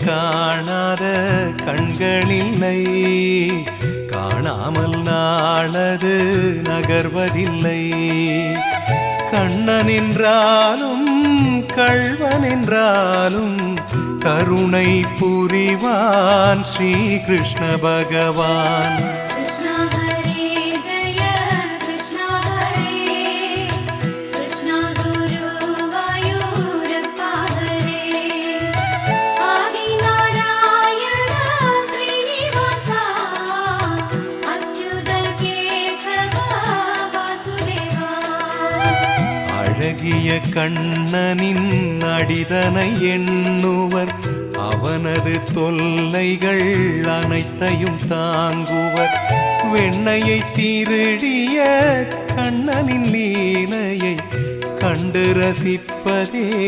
காணாத கண்களில்லை, காணாமல் நாளது நகர்வதில்லை. கண்ணன் என்றாலும் கள்வன் என்றாலும் கருணை புரிவான் ஸ்ரீ கிருஷ்ண பகவான். அழகிய கண்ணனின் அடிதனை எண்ணுவர், அவனது தொல்லைகள் அனைத்தையும் தாங்குவர். வெண்ணையை திருடிய கண்ணனின் லீலையை கண்டு ரசிப்பதே